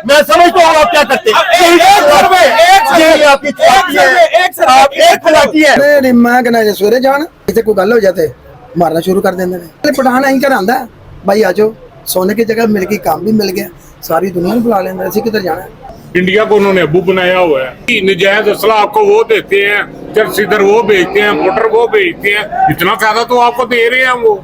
मैं समझता हूँ आप क्या करते हैं। नहीं मैं कहना सवेरे जान इतने कोई गल हो जाते मारना शुरू कर देंगे ने पठान अं घर आंदा भाई आ जाओ सोने की जगह मिल गई काम भी मिल गया सारी दुनिया बुला लेंगे असं किधर जाना है। इंडिया को उन्होंने अबू बनाया हुआ है। नजायज असला आपको वो देते हैं, चरसीदर वो बेचते हैं, मोटर वो बेचते हैं, इतना फायदा तो आपको दे रहे हैं। वो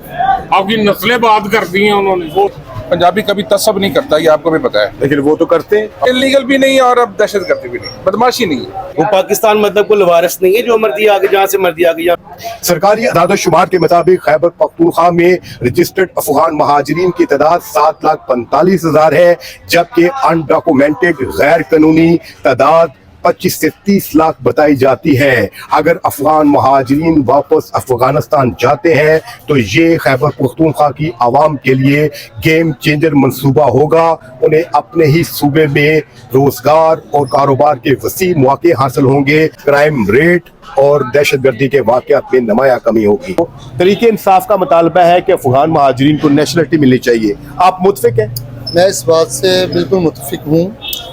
आपकी नस्लें बात करती हैं उन्होंने। वो पंजाबी कभी तसब नहीं करता, ये आपको भी पता है, लेकिन वो तो करते हैं। इलीगल भी नहीं और अब दहशत गर्दी भी नहीं, बदमाशी नहीं है। वो पाकिस्तान मतलब कोई लवारिस नहीं है जो मर्जी आगे जहाँ से मर्जी आगे जा। सरकारी आदादोशुमार के मुताबिक खैबर पख्तूनख्वा में रजिस्टर्ड अफगान महाजरीन की तादाद 7,45,000 है, जबकि अनडॉक्यूमेंटेड गैर कानूनी तादाद 25 से 30 लाख बताई जाती है। अगर अफगान महाजरीन वापस अफगानिस्तान जाते हैं तो ये खैबर पख्तूनख्वा की आवाम के लिए गेम चेंजर मंसूबा होगा। उन्हें अपने ही सूबे में रोजगार और कारोबार के वसी मौके हासिल होंगे। क्राइम रेट और दहशतगर्दी के वाकयात में नुमाया कमी होगी। तरीके इंसाफ का मुतालबा है कि अफगान महाजरीन को नेशनलिटी मिलनी चाहिए। आप मुतफिक हैं? मैं इस बात से बिल्कुल मुतफिक हूँ,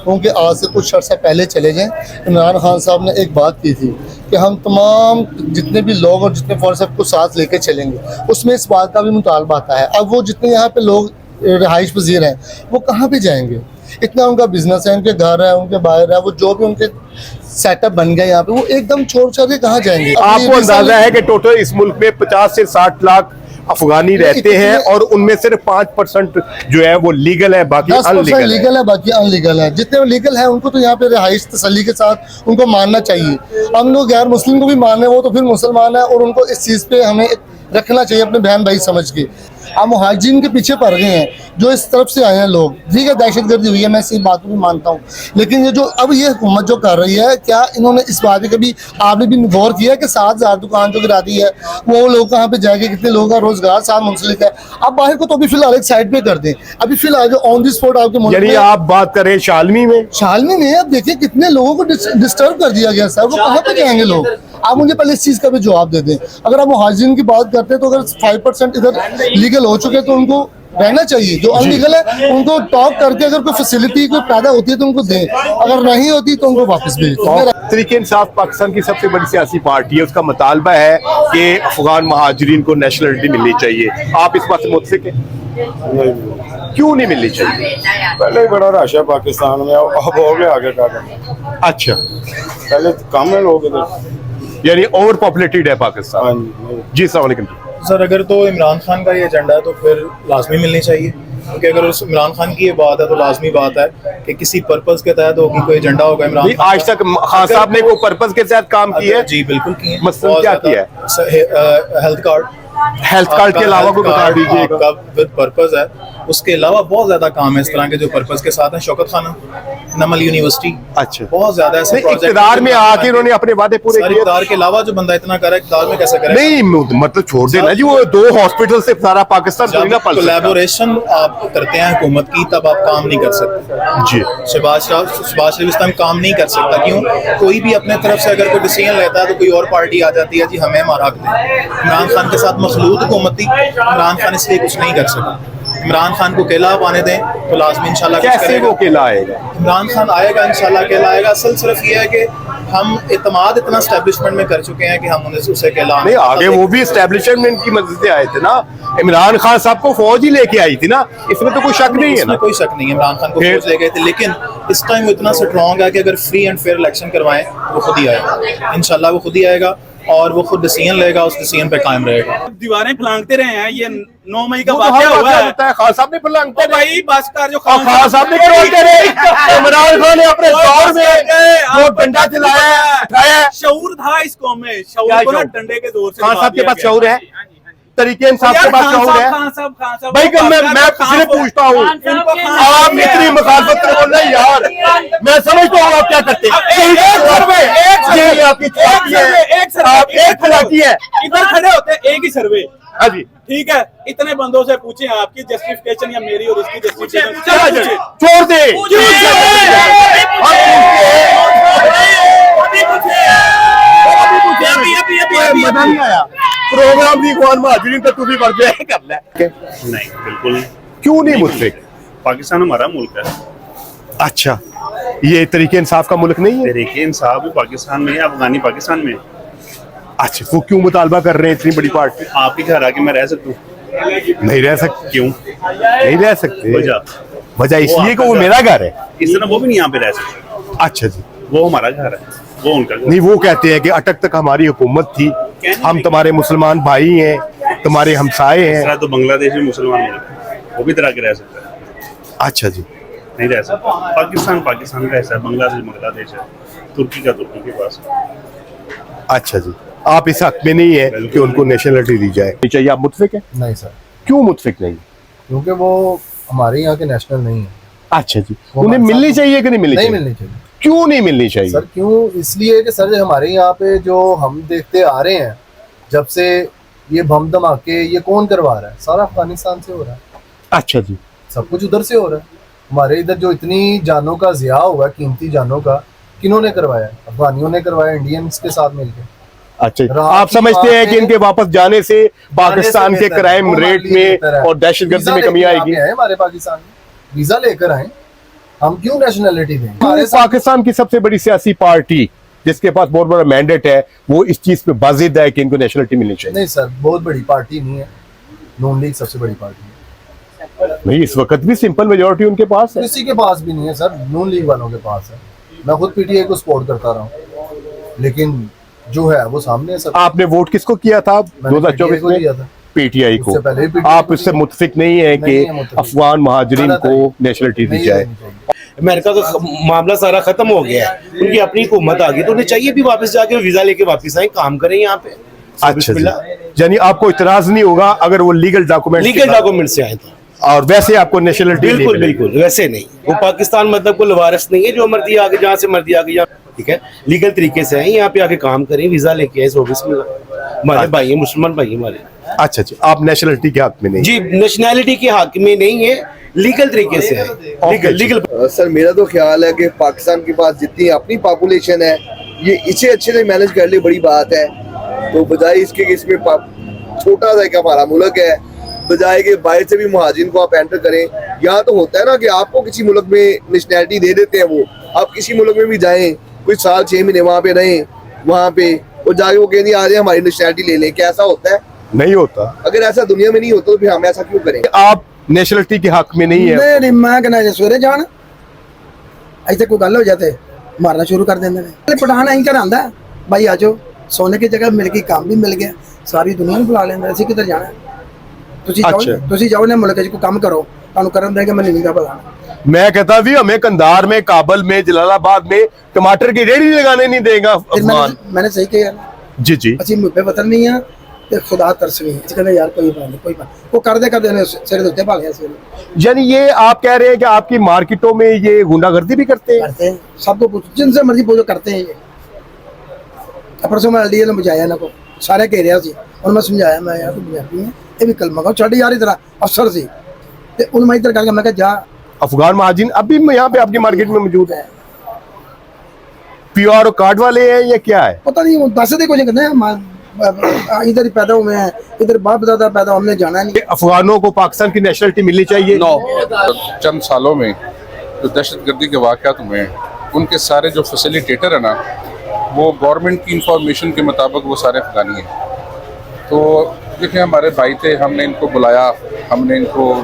क्योंकि आज से कुछ अर्सा पहले चले जाएं इमरान खान साहब ने एक बात की थी कि हम तमाम जितने भी लोग और जितने फौज को साथ लेके चलेंगे, उसमें इस बात का भी मुतालबा आता है। अब वो जितने यहाँ पे लोग रिहाइश पजीर हैं वो कहाँ पे जाएंगे? इतना उनका बिजनेस है, उनके घर है, उनके बाहर है, वो जो भी उनके सेटअप बन गए यहाँ पे, वो एकदम छोड़ छोड़ के कहाँ जाएंगे? आपको अंदाजा है कि टोटल इस मुल्क में 50 से 60 लाख अफगानी रहते हैं और उनमें सिर्फ 5% जो है वो लीगल है, बाकी 10% लीगल है, बाकी अनलीगल है। जितने लीगल है उनको तो यहाँ पे रिहाइश तसल्ली के साथ उनको मानना चाहिए। हम लोग गैर मुस्लिम को भी मान रहे हैं, वो तो फिर मुसलमान है और उनको इस चीज़ पे हमें रखना चाहिए अपने बहन भाई समझ के। हम मुहाजिरीन के पीछे पड़ गए हैं जो इस तरफ से आए हैं लोग। ठीक है, दहशतगर्दी हुई है, मैं इसी बात को भी मानता हूँ, लेकिन ये जो अब ये हुकूमत जो कर रही है, क्या इन्होंने इस बात पे कभी आपने भी गौर किया कि 7,000 दुकान जो गिरा दी है वो लोग कहाँ पे जाएंगे? कितने लोगों का रोजगार साथ मुंसलिक है? अब बाहर को तो अभी फिलहाल एक साइड पे कर दें। अभी फिलहाल जो ऑन दी स्पॉट आपके यानी आप बात करें शालमी में अब देखिए कितने लोगों को डिस्टर्ब कर दिया गया सर, वो कहाँ पे जाएंगे लोग? आप मुझे पहले इस चीज का भी जवाब दे दें। अगर आप मुहाजिरीन की बात करते हैं तो अगर 5% इधर लीगल हो चुके तो उनको रहना चाहिए, जो अनलीगल है उनको टॉक करके अगर कोई फैसिलिटी कोई पैदा होती है तो उनको दें, अगर नहीं होती तो उनको वापस भेज दो। तरीके इंसाफ पाकिस्तान की सबसे बड़ी सियासी पार्टी है, उसका मुतालबा है कि अफगान महाजरीन को नेशनलिटी मिलनी चाहिए। आप इस बात से मुतफिक हैं? क्यों नहीं मिलनी चाहिए? पहले ही बड़ा रश है पाकिस्तान में, अब हो गया आगे का। अच्छा, पहले कम है लोग इधर, यानी ओवर पॉपुलेटेड है पाकिस्तान। जी अस्सलाम वालेकुम सर। अगर तो इमरान खान का ये एजेंडा है तो फिर लाजमी मिलनी चाहिए, क्योंकि अगर उस इमरान खान की ये बात है तो लाजमी बात है कि किसी पर्पस के तहत होगी, कोई एजेंडा होगा इमरान खान। आज तक खान साहब ने कोई पर्पस के तहत काम किया है? जी बिल्कुल किए हैं। मसलन क्या किया है? हेल्थ कार्ड के अलावा कोई बता दीजिएगा। आपका विद पर्पस है, उसके अलावा बहुत ज्यादा काम है इस तरह के जो पर्पस के साथ है। शौकत खाना, नमल यूनिवर्सिटी, अच्छा, बहुत ज्यादा ऐसे इक़्तिदार में आके उन्होंने अपने वादे पूरे किए। इक़्तिदार के अलावा जो बंदा इतना करे, इक़्तिदार में कैसे करे? नहीं मतलब छोड़ देना जी, वो 2 हॉस्पिटल से सारा पाकिस्तान कोलैबोरेशन आप करते हैं हुकूमत की, तब आप काम नहीं कर सकते जी। शहबाज शरीफ इस टाइम काम नहीं कर सकता। क्यों? कोई भी अपने तरफ से अगर कोई डिसीजन लेता है तो कोई और पार्टी आ जाती है, जी हमें हमारा हक दें। इमरान खान के साथ मखलूत हुकूमत थी, इमरान खान इसलिए कुछ नहीं कर सका। इमरान खान को केला आने दें तो लाजमी इंशाल्लाह कुछ करेगा। वो केला आएगा? इमरान खान आएगा इंशाल्लाह, केला आएगा। असल सिर्फ ये है कि हम इत्मीनान इतना एस्टेब्लिशमेंट में कर चुके हैं कि हम उन्हें उसे केला नहीं, आगे वो भी एस्टेब्लिशमेंट की मदद से आए थे ना। इमरान खान साहब को फौज ही लेके आई थी ना, इसमें तो कोई शक नहीं है ना? कोई शक नहीं है, इमरान खान को फौज ले गए थे, लेकिन इस टाइम वो इतना स्ट्रॉन्ग है कि अगर फ्री एंड फेयर इलेक्शन करवाएं वो खुद ही आएगा इंशाल्लाह। वो खुद ही आएगा और वो खुद डिसीजन लेगा, उस डिसीजन पे कायम रहेगा। दीवारें फलांगते रहे हैं, ये 9 मई का वाकया हुआ है। खान साहब ने फलांगते भाई बस कर जो खान साहब ने करवाते रहे। इमरान खान ने अपने दौर में वो डंडा चलाया, शऊर था इस कौम में, शऊर को ना डंडे के जोर से। खान साहब के पास शऊर है, तरीके इंसाफ के पास शऊर है भाई। मैं पिछले पूछता हूँ, आप इतनी मुखालफत करो नहीं यार, मैं समझता हूँ आप क्या करते हैं। एक फलाकी है, इधर खड़े होते हैं एक ही सर्वे। हाँ जी, ठीक है, इतने बंदों से पूछे आपकी जस्टिफिकेशन या मेरी और उसकी जस्टिफिकेशन छोड़ दे। मजा नहीं आया प्रोग्राम की कौन महाजरीन तो तू भी बढ़ जाए कर ले। नहीं बिल्कुल क्यों नहीं मुझसे? पाकिस्तान हमारा मुल्क है, अच्छा, ये तरीके इंसाफ का मुल्क नहीं है? तहरीक इंसाफ भी पाकिस्तान में है, अफगानी पाकिस्तान में है। अच्छा, वो क्यों मुतालबा कर रहे हैं इतनी बड़ी पार्टी? आपके घर आके मैं रह सकता हूँ? नहीं रह सकते। क्यों? नहीं रह सकते। वजह इसलिए कि वो आपका मेरा घर है। इस तरह वो भी नहीं यहाँ पे रह सकते। अच्छा जी, वो हमारा घर है, वो उनका घर। नहीं वो कहते हैं कि अटक तक हमारी हुकूमत थी, हम तुम्हारे मुसलमान भाई हैं, तुम्हारे हमसाए इस हैं। तरह तो बांग्लादेश में मुसलमान मुल्क है, वो भी तरह के रह सकता है। अच्छा जी, नहीं रह सकता। पाकिस्तान पाकिस्तान का हिस्सा है, बांग्लादेश बांग्लादेश है, तुर्की का तुर्की के पास है। अच्छा जी, आप इस हक में नहीं है कि उनको नेशनलिटी दी जाए? नहीं चाहिए। आप मुतफिक हैं? नहीं सर, क्यों मुतफिक नहीं? क्योंकि वो हमारे यहाँ के नेशनल नहीं है। अच्छा जी, उन्हें मिलनी चाहिए कि नहीं मिलनी चाहिए? नहीं मिलनी चाहिए। क्यों नहीं मिलनी चाहिए सर क्यों? इसलिए कि सर हमारे यहाँ पे जो हम देखते आ रहे हैं जब से ये बम धमाके ये कौन करवा रहा है? सारा अफगानिस्तान से हो रहा है। अच्छा जी, सब कुछ उधर से हो रहा है। हमारे इधर जो इतनी जानों का ज़िया हुआ है, कीमती जानों का, किन्होंने करवाया? अफगानियों ने करवाया, इंडियंस के साथ मिलकर। अच्छा, आप समझते हैं कि इनके वापस जाने से पाकिस्तान के क्राइम रेट में और दहशतगर्दी में कमी आएगी? हमारे पाकिस्तान में वीजा लेकर आए, हम क्यों नेशनलिटी दें? हमारे पाकिस्तान की सबसे बड़ी सियासी पार्टी जिसके पास बहुत बड़ा मैंडेट है वो इस चीज पे बाजिद है कि इनको नेशनलिटी मिलनी चाहिए। नहीं सर, बहुत बड़ी पार्टी नहीं है, नून लीग सबसे बड़ी पार्टी है। नहीं, इस वक्त भी सिंपल मेजोरिटी उनके पास है। किसी के पास भी नहीं है सर, नून लीग वालों के पास है। मैं खुद पीटीआई को सपोर्ट करता रहा हूँ, लेकिन जो है वो सामने है सब। आपने वोट किसको किया था 2024 में? दिया था पीटीआई को। उससे पहले भी आप इससे मुतफिक नहीं है कि नहीं है मुतफिक। अफगान महाजरीन को नेशनलिटी दी नहीं जाए? देनी चाहिए। अमेरिका का मामला सारा खत्म हो गया है, उनकी अपनी हुकूमत आ गई, तो उन्हें चाहिए भी वापस जाके वीजा लेके वापस आए, काम करें यहाँ पे। अच्छा जी, यानी आपको इतराज नहीं होगा अगर वो लीगल डॉक्यूमेंट से आए तो? और वैसे आपको नेशनलिटी? बिल्कुल बिल्कुल वैसे नहीं। वो पाकिस्तान मतलब कोई लवारिस नहीं है, जो मर्जी आगे जहाँ से मर्जी आगे यहाँ, ठीक है, लीगल तरीके से आए, यहाँ पे आके काम करें, वीजा लेके आए, सर्विस में हमारे भाई है, मुसलमान भाई हमारे। अच्छा जी, आप नेशनलिटी के हक में नहीं? जी, नेशनैलिटी के हक में नहीं है, लीगल तरीके से है। लीगल सर मेरा तो ख्याल है कि पाकिस्तान के पास जितनी अपनी पॉपुलेशन है, ये इसे अच्छे से मैनेज कर ले, बड़ी बात है। तो बजाय इसके कि इसमें छोटा सा एक हमारा मुल्क है, बजाय के बाहर से भी मुहाजिर को आप एंटर करें। यहाँ तो होता है ना कि आपको किसी मुल्क में नेशनैलिटी दे देते हैं, वो आप किसी मुल्क में भी जाएं, कुछ साल 6 महीने वहाँ पे रहें, वहाँ पे और जाके वो कहते हैं आ जाए हमारी नेशनैलिटी ले लें। क्या ऐसा होता है? नहीं होता। अगर ऐसा दुनिया में नहीं होता तो फिर हम ऐसा क्यों करें? आप नेशनलिटी के हक में नहीं है? नहीं, मैं कहना सवेरे जान ऐसे कोई गल हो जाते मारना शुरू कर देंगे ने। पठान अं घर आंदा भाई आ जाओ, सोने की जगह मिल गई, काम भी मिल गया, सारी दुनिया बुला लेंगे। असं किधर जाना? तुसी जाओ ना मुल्क च काम करो, तुहानू करन देंगे। मैं नहीं भला मैं कहता भी हमें कंधार में, काबल में, जलालाबाद में टमाटर की रेहड़ी लगाने नहीं देगा अफगान। मैंने सही कहा जी जी, असि मुझे वतन नहीं है ते खुदा तरस नहीं है। कहते यार कोई बात नहीं, कोई बात वो कर दे सिर उत्ते पा लिया सिर। यानी ये आप कह रहे हैं कि आपकी मार्केटों में ये गुंडागर्दी भी करते हैं? सबको पूछो, जिनसे मर्जी पूछो, करते हैं ये। परसों मैं एलडीए ने बुझाया ना को सारे घेरिया सी और मैं समझाया, मैं यार पंजाबी है ये भी कलमा का छड़ यार इधर अफसर सी ते उन मैं इधर करके मैं कहा जा। अफगान महाजिन अभी यहाँ पे आपकी मार्केट में मौजूद है? पीआर कार्ड वाले हैं या क्या है? पता नहीं, वो दस दे कुछ कहते हैं इधर ही पैदा हुए हैं, इधर बाप दादा पैदा, हमने जाना नहीं। अफगानों को पाकिस्तान की नेशनलिटी मिलनी चाहिए? चंद सालों में जो दहशतगर्दी के वाक़यात हुए हैं, उनके सारे जो फैसिलिटेटर है ना, वो गवर्नमेंट की इंफॉर्मेशन के मुताबिक वो सारे अफगानी हैं। तो देखिए, हमारे भाई थे, हमने इनको बुलाया, हमने इनको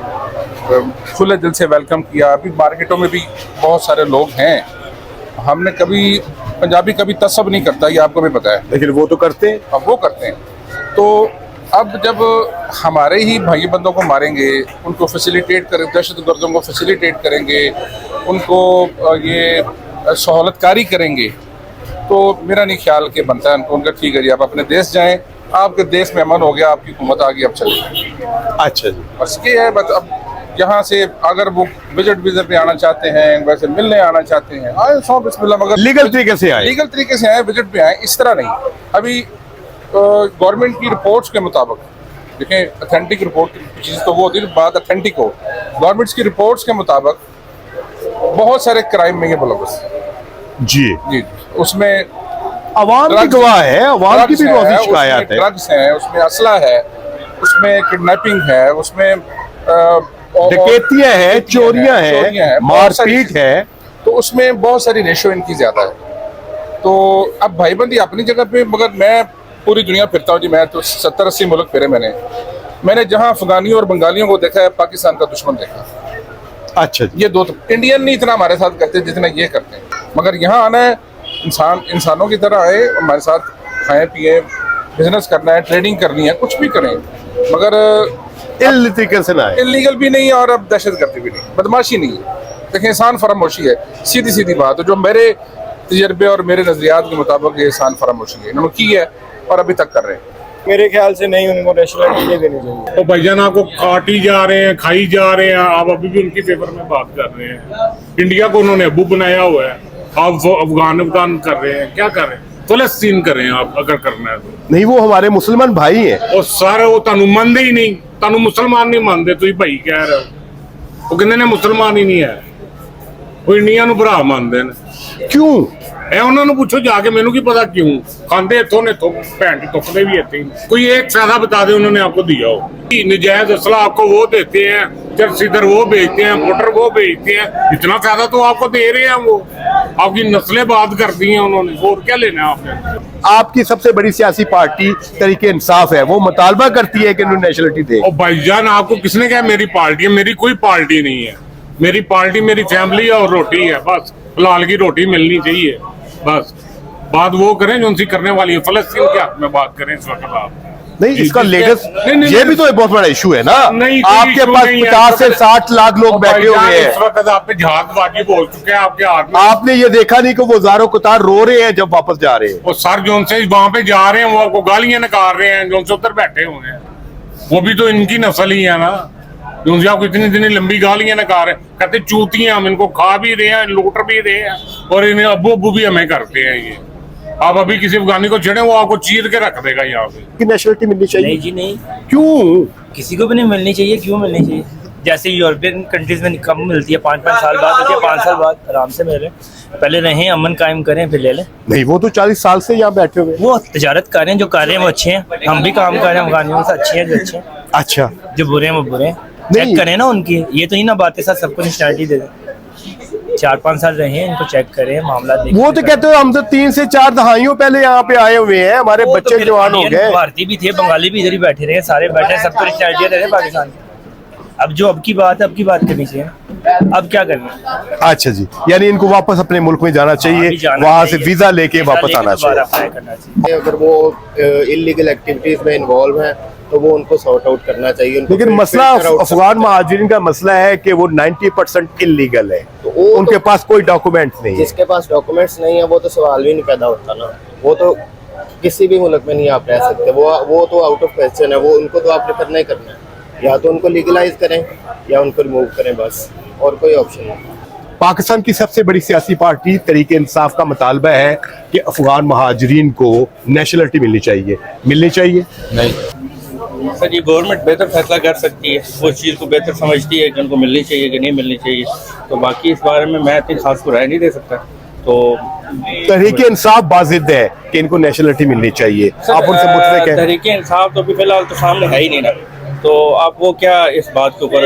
खुले दिल से वेलकम किया। अभी मार्केटों में भी बहुत सारे लोग हैं, हमने कभी पंजाबी कभी तसब नहीं करता, ये आपको भी पता है, लेकिन वो तो करते हैं। अब वो करते हैं। तो अब जब हमारे ही भाई बंदों को मारेंगे, उनको फैसिलिटेट करें, दहशतगर्दों को फैसिलिटेट करेंगे, उनको ये सहूलतकारी करेंगे, तो मेरा नहीं ख्याल कि बनता है उनको। उनका ठीक है जी, आप अपने देश जाएं, आपके देश में अमन हो गया, आपकी हुकूमत आ गई, अब चलिए। अच्छा जी, बस ये है। बस अब यहाँ से अगर वो विजिट वीज़ा पे आना चाहते हैं, वैसे मिलने आना चाहते हैं, आए सौ बिस्मिल्लाह, मगर लीगल तरीके से आए, लीगल तरीके से आए, विजिट पे आए, इस तरह नहीं। अभी गवर्नमेंट की रिपोर्ट्स के मुताबिक देखें, अथेंटिक रिपोर्ट की चीज़ तो वो होती है, बात अथेंटिक हो। गवर्नमेंट्स की रिपोर्ट्स के मुताबिक बहुत सारे क्राइम में ये मुलव्वस जी जी, उसमें अवाम की गवाह है, अवाम की भी बहुत शिकायत है। ड्रग्स हैं, उसमें असला है, उसमें किडनैपिंग है, उसमें डकैतियां हैं, चोरियां हैं, मारपीट है। तो उसमें बहुत सारी रेशो इनकी ज़्यादा है। तो अब भाईबंदी अपनी जगह पे, मगर मैं पूरी दुनिया फिरता हूँ जी, मैं तो 70-80 मुल्क फिरे मैंने जहाँ अफगानियों और बंगालियों को देखा है, पाकिस्तान का दुश्मन देखा। अच्छा, ये दो तो इंडियन नहीं इतना हमारे साथ करते जितना ये करते हैं, मगर यहाँ आना है इंसानों की तरह आए, हमारे साथ खाएं पिए, बिजनेस करना है, ट्रेडिंग करनी है, कुछ भी करें, मगर इल तरीके से ना है। इलीगल भी नहीं और अब दहशतगर्दी भी नहीं, बदमाशी नहीं है। देखिए इंसान फरामोशी है, सीधी सीधी बात है, जो मेरे तजर्बे और मेरे नजरियात के मुताबिक ये इंसान फरामोशी है, इन्होंने की है और अभी तक कर रहे हैं। मेरे ख्याल से नहीं, उनको नेशनलिटी नहीं देनी चाहिए। तो भाईजान आपको काटी जा रहे हैं, खाई जा रहे हैं, आप अभी भी उनकी फेवर में बात कर रहे हैं। इंडिया को उन्होंने अबू बनाया हुआ है, आप अफगान कर रहे हैं, क्या कर रहे हैं? फलस्तीन करें आप अगर करना है तो। नहीं, वो हमारे मुसलमान भाई हैं। और सारे वो तनु मानते ही नहीं, तनु मुसलमान नहीं मानते, तुम भाई कह रहे हो। वो कहते ने मुसलमान ही नहीं है, वो इंडिया ਨੂੰ ਭਰਾ ਮੰਨਦੇ ਨੇ। क्यों? ਇਹ ਉਹਨਾਂ ਨੂੰ ਪੁੱਛੋ ਜਾ ਕੇ, ਮੈਨੂੰ ਕੀ पता क्यों खाते इतों ने तो भैन की तुकते भी इतने ही। कोई एक फायदा बता दे उन्होंने आपको दिया हो। नजायज असला आपको वो देते हैं, चरसीदर वो बेचते हैं, मोटर वो बेचते हैं, इतना फायदा तो आपको दे रहे हैं। वो आपकी नस्लें बात कर दी हैं उन्होंने, और क्या लेना है आपने? आपकी सबसे बड़ी सियासी पार्टी तरीके इंसाफ है, वो मुतालबा करती है कि इन्होंने नेशनलिटी दे। और भाईजान आपको किसने कहा मेरी पार्टी है? मेरी कोई पार्टी नहीं है। मेरी पार्टी मेरी फैमिली और रोटी है, बस हलाल की रोटी मिलनी चाहिए। बस बात वो करें जो उनसे करने वाली है। फलस्तीन के हक में बात करें इस वक्त आप। नहीं, इसका लेटेस्ट नहीं, ये भी तो एक बहुत बड़ा इशू है ना। नहीं, आपके पास 50 से 60 लाख लोग बैठे हुए इस हैं। वक्त आप पे जहाजबाजी बोल चुके हैं आपके हाथ में। आपने ये देखा नहीं कि वो ज़ारो कतार रो रहे हैं जब वापस जा रहे हैं? वो सर जो उनसे वहां पे जा रहे हैं वो आपको गालियां निकाल रहे हैं, जो उनसे उधर बैठे हुए हैं वो भी तो इनकी नस्ल ही है ना, जो उनसे आपको इतनी इतनी लंबी गालियां निकाल रहे हैं। कहते चूतियां, हम इनको खा भी रहे हैं, लूट भी रहे हैं, और इन्हें अब्बू अब्बू भी हमें करते हैं। ये आप अभी किसी अफगानी को छेड़े, वो आपको चीर के रख देगा यहाँ पे। नेशनलिटी मिलनी चाहिए? नहीं जी नहीं, क्यों? किसी को भी नहीं मिलनी चाहिए। क्यों मिलनी चाहिए? जैसे यूरोपियन कंट्रीज में कम मिलती है, 5-5 साल बाद मिलती है, 5 साल बाद आराम से मिले। पहले रहें, अमन कायम करें, फिर ले लें। नहीं, वो तो 40 साल से यहाँ बैठे हुए। वो तजारत कर रहे हैं, जो कर रहे हैं वो अच्छे हैं। हम भी काम कर रहे हैं, अफगानियों से अच्छे हैं जो अच्छे हैं। अच्छा, जो बुरे हैं वो बुरे हैं, चेक करें ना उनकी। ये तो ही ना बातें साथ सबको नेशनलिटी दे दें। 4-5 साल रहे हैं, इनको चेक करें, मामला देखें। वो तो कहते हो हम तो 3 से 4 दहाइयों पहले यहाँ पे आए हुए हैं, हमारे वो तो बच्चे फिर जवान हो गए। भारतीय भी थे, बंगाली भी इधर ही बैठे रहे, सारे बैठे, सबको नेशनलिटी दे रहे पाकिस्तान की। अब की बात करनी चाहिए। अब क्या करना? अच्छा जी, यानी इनको वापस अपने मुल्क में जाना चाहिए, वहाँ से वीजा लेके वापस आना चाहिए। अगर वो इलीगल एक्टिविटीज में इन्वॉल्व हैं तो वो उनको सॉर्ट आउट करना चाहिए। लेकिन मसला अफगान महाजिरीन का मसला है कि वो 90% इलीगल है, तो उनके पास कोई डॉक्यूमेंट्स नहीं है। जिसके पास डॉक्यूमेंट्स नहीं है वो तो सवाल भी नहीं पैदा होता ना, वो तो किसी भी मुल्क में नहीं आप रह सकते। वो तो आउट ऑफ क्वेश्चन है। वो उनको तो आपने करना ही करना है, या तो उनको लीगलाइज करें या उनको रिमूव करें, बस, और कोई ऑप्शन नहीं। पाकिस्तान की सबसे बड़ी सियासी पार्टी तरीके इंसाफ का मुतालबा है कि अफगान महाजिरीन को नेशनलिटी मिलनी चाहिए। मिलनी चाहिए? नहीं सर, ये गवर्नमेंट बेहतर फैसला कर सकती है, वो चीज़ को बेहतर समझती है कि उनको मिलनी चाहिए कि नहीं मिलनी चाहिए। तो बाकी इस बारे में मैं इतनी खास को राय नहीं दे सकता। तो तहरीके इंसाफ बाजिद है कि इनको नेशनलिटी मिलनी चाहिए। आप उनसे मुतफिक हैं? तहरीके इंसाफ तो अभी फिलहाल तो सामने है ही नहीं ना, तो आप वो क्या इस बात के ऊपर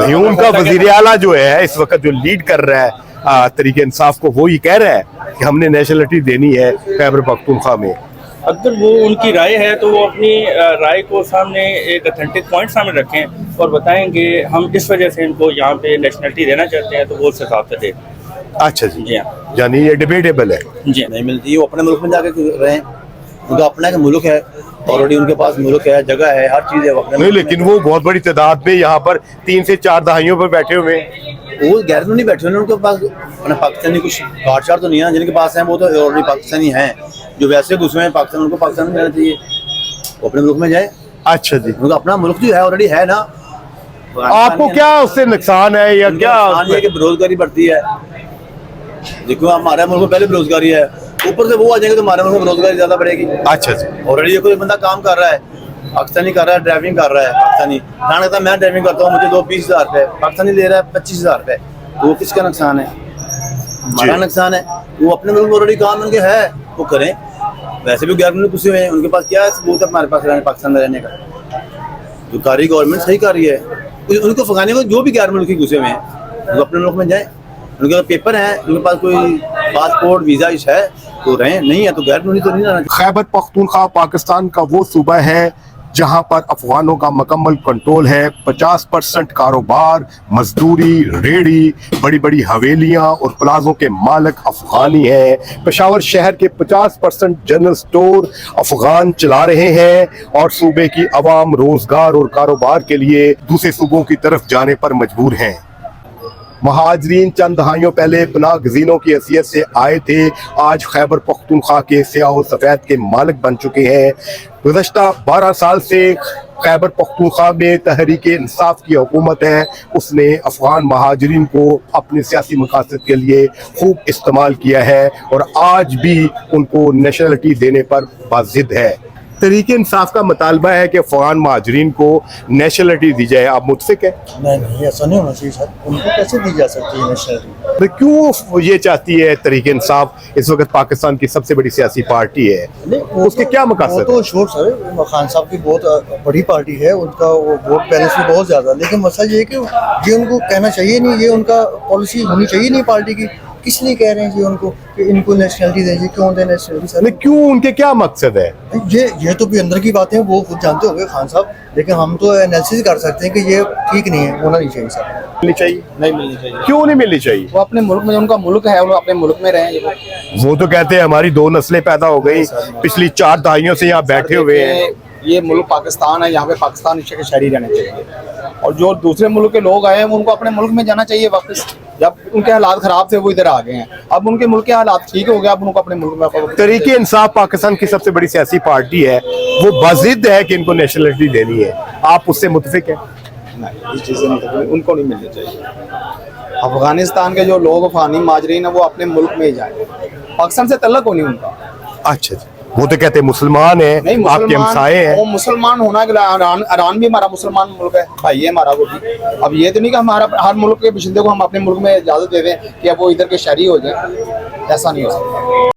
नहीं, उनका वजीर आला जो है इस वक्त जो लीड कर रहा है तहरीके इंसाफ को, वो ये कह रहा है कि हमने नेशनलिटी देनी है खैबर पख्तूनख्वा में। अगर वो उनकी राय है तो वो अपनी राय को सामने एक ऑथेंटिक पॉइंट सामने रखें और बताएंगे हम इस वजह से इनको यहाँ पे नेशनलिटी देना चाहते हैं, तो वो उस हिसाब से दे। अच्छा जी, जी हाँ, यानी ये डिबेटेबल है। जी नहीं मिलती, वो अपने मुल्क में जाके रहे, उनका अपना मुल्क है, ऑलरेडी उनके पास मुल्क है, जगह है, हर चीज है अपने। नहीं, लेकिन वो बहुत बड़ी तादाद में यहाँ पर 3 से 4 दहाइयों पर बैठे हुए हैं। वो गैर कानूनी बैठे हुए हैं, उनके पास अपना पाकिस्तानी कुछ कार्ड शार्ड तो नहीं है। जिनके पास है वो तो ऑलरेडी पाकिस्तानी हैं, जो वैसे घुसे हुए हैं पाकिस्तान, उनको पाकिस्तान में जाना चाहिए, वो अपने मुल्क में जाए। अच्छा जी, उनका अपना मुल्क जो है ऑलरेडी है ना। आपको क्या उससे नुकसान है या क्या? कि बेरोजगारी बढ़ती है। देखो हमारे मुल्क में पहले बेरोजगारी है, ऊपर से वो आ जाएंगे तो हमारे मुल्क में बेरोजगारी ज्यादा बढ़ेगी। अच्छा जी, ऑलरेडी कोई बंदा काम कर रहा है, पाकिस्तानी कर रहा है, ड्राइविंग कर रहा है पाकिस्तानी, कहता मैं ड्राइविंग करता हूँ, मुझे 20,000 रुपये, पाकिस्तानी ले रहा है 25,000 रुपये, तो वो किसका नुकसान है? हमारा नुकसान है। वो अपने मुल्क में ऑलरेडी काम उनके है, वो करें। वैसे भी गैर मुल्क घुसे हुए हैं, उनके पास क्या सबूत है हमारे पास रहने, पाकिस्तान में रहने का? जो कारी गवर्नमेंट सही कर रही है, उनको फंसाने को जो भी गैर मुल्की घुसे हुए हैं वो अपने मुल्क में जाए, उनके पास पेपर है, उनके पास कोई पासपोर्ट वीजा है तो रहे, नहीं है तो गैर कानूनी तो नहीं रहना। खैबर पख्तूनख्वा पाकिस्तान का वो सूबा है जहां पर अफगानों का मुकम्मल कंट्रोल है। 50% कारोबार, मजदूरी, रेडी, बड़ी बड़ी हवेलियां और प्लाजों के मालिक अफगानी हैं। पेशावर शहर के 50% जनरल स्टोर अफगान चला रहे हैं और सूबे की आवाम रोजगार और कारोबार के लिए दूसरे सूबों की तरफ जाने पर मजबूर हैं। महाजरीन चंद दहाइयों पहले पनाह गजीनों की हैसियत से आए थे, आज खैबर पख्तूनख्वा के स्याह और सफ़ेद के मालिक बन चुके हैं। गुज़श्ता 12 साल से खैबर पख्तूनख्वा में तहरीक इंसाफ की हुकूमत है, उसने अफगान महाजरीन को अपने सियासी मकासद के लिए खूब इस्तेमाल किया है और आज भी उनको नेशनलिटी देने पर बाज़िद है। तहरीक इंसाफ का मुतालबा है कि अफगान महाजरीन को नेशनलिटी दी जाए, आप मुतफिक है? नहीं, ऐसा नहीं होना चाहिए सर। उनको कैसे दी जा सकती है नेशनलिटी? तो क्यों ये चाहती है तहरीक इंसाफ, इस वक्त पाकिस्तान की सबसे बड़ी सियासी पार्टी है, उसके क्या मकसद? तो श्योर सर, खान साहब की बहुत बड़ी पार्टी है, उनका वो वोट बैलेंस भी बहुत ज्यादा, लेकिन मसला ये है कि ये उनको कहना चाहिए नहीं, ये उनका पॉलिसी होनी चाहिए नहीं पार्टी की। किस लिए कह रहे हैं जी उनको कि इनको नेशनलिटी दीजिए? क्यों दें नेशनलिटी सर? क्यों, उनके क्या मकसद है? ये तो भी अंदर की बातें हैं, वो खुद जानते होंगे खान साहब, लेकिन हम तो एनालिसिस कर सकते हैं कि ये ठीक नहीं है, होना नहीं चाहिए सर। मिलनी चाहिए? नहीं मिलनी चाहिए। क्यों नहीं मिलनी चाहिए? वो अपने मुल्क में, उनका मुल्क है, वो अपने मुल्क में रहे। वो तो कहते हैं हमारी 2 नस्लें पैदा हो गई, पिछली 4 दहाइयों से यहाँ बैठे हुए हैं। ये मुल्क पाकिस्तान है, यहाँ पे पाकिस्तान के शहरी रहने चाहिए, और जो दूसरे मुल्क के लोग आए हैं उनको अपने मुल्क में जाना चाहिए वापस। जब उनके हालात खराब थे वो इधर आ गए हैं, अब उनके मुल्क के हालात ठीक हो गए, अब उनको अपने मुल्क में। तहरीक इंसाफ पाकिस्तान की सबसे बड़ी सियासी पार्टी है, वो बाजिद है कि इनको नेशनलिटी देनी है, आप उससे मुतफिक है? नहीं, इस चीज़ से उनको नहीं मिलनी चाहिए। अफगानिस्तान के जो लोग अफगानी माजरीन है वो अपने मुल्क में ही जाए, पाकिस्तान से तल्लक होनी उनका। अच्छा जी, वो तो कहते हैं मुसलमान है, आपके हमसाए हैं। वो मुसलमान होना के ईरान भी हमारा मुसलमान मुल्क है, भाई है हमारा वो भी। अब ये तो नहीं कि हमारा हर मुल्क के बशिंदे को हम अपने मुल्क में इजाजत दे दें कि अब वो इधर के शहरी हो जाए, ऐसा नहीं हो सकता।